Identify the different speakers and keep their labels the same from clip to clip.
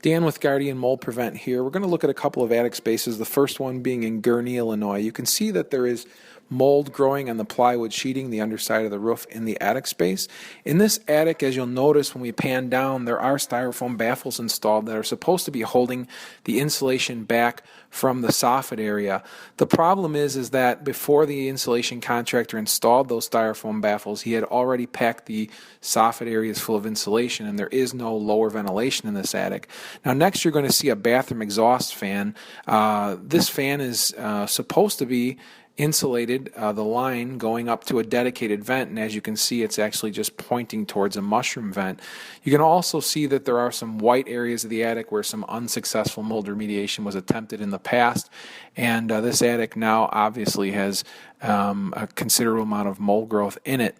Speaker 1: Dan with Guardian Mold Prevent here. We're going to look at a couple of attic spaces, the first one being in Gurnee, Illinois. You can see that there is mold growing on the plywood sheeting, the underside of the roof in the attic space. In this attic, as you'll notice when we pan down, there are styrofoam baffles installed that are supposed to be holding the insulation back from the soffit area. The problem is that before the insulation contractor installed those styrofoam baffles, he had already packed the soffit areas full of insulation, and there is no lower ventilation in this attic. Now next you're going to see a bathroom exhaust fan. This fan is supposed to be insulated, the line going up to a dedicated vent, and as you can see it's actually just pointing towards a mushroom vent. You can also see that there are some white areas of the attic where some unsuccessful mold remediation was attempted in the past, and this attic now obviously has a considerable amount of mold growth in it.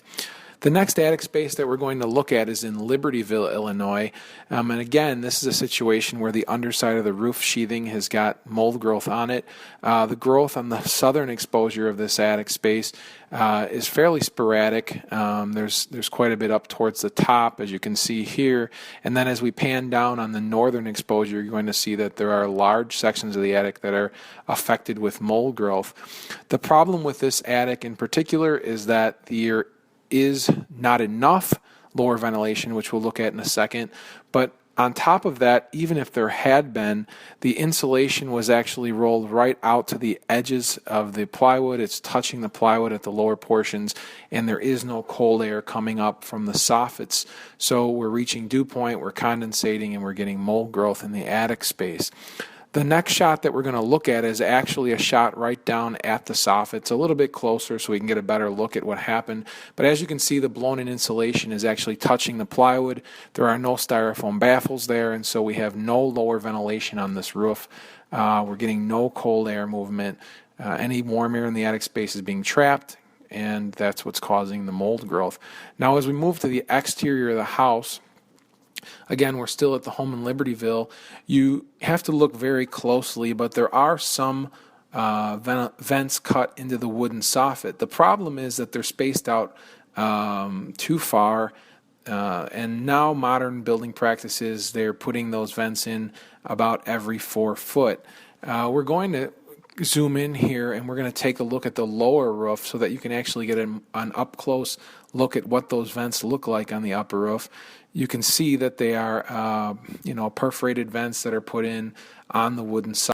Speaker 1: The next attic space that we're going to look at is in Libertyville, Illinois. And again, this is a situation where the underside of the roof sheathing has got mold growth on it. The growth on the southern exposure of this attic space is fairly sporadic. There's quite a bit up towards the top, as you can see here. And then as we pan down on the northern exposure, you're going to see that there are large sections of the attic that are affected with mold growth. The problem with this attic in particular is that there is not enough lower ventilation, which we'll look at in a second. But on top of that, even if there had been, the insulation was actually rolled right out to the edges of the plywood. It's touching the plywood at the lower portions, and there is no cold air coming up from the soffits. So we're reaching dew point, we're condensating, and we're getting mold growth in the attic space. The next shot that we're going to look at is actually a shot right down at the soffit. It's a little bit closer so we can get a better look at what happened. But as you can see, the blown-in insulation is actually touching the plywood. There are no styrofoam baffles there, and so we have no lower ventilation on this roof. We're getting no cold air movement. Any warm air in the attic space is being trapped, and that's what's causing the mold growth. Now, as we move to the exterior of the house, again, we're still at the home in Libertyville. You have to look very closely, but there are some vents cut into the wooden soffit. The problem is that they're spaced out too far, and now modern building practices, they're putting those vents in about every 4 foot. We're going to zoom in here and we're going to take a look at the lower roof so that you can actually get an up-close look at what those vents look like on the upper roof. You can see that they are perforated vents that are put in on the wooden side.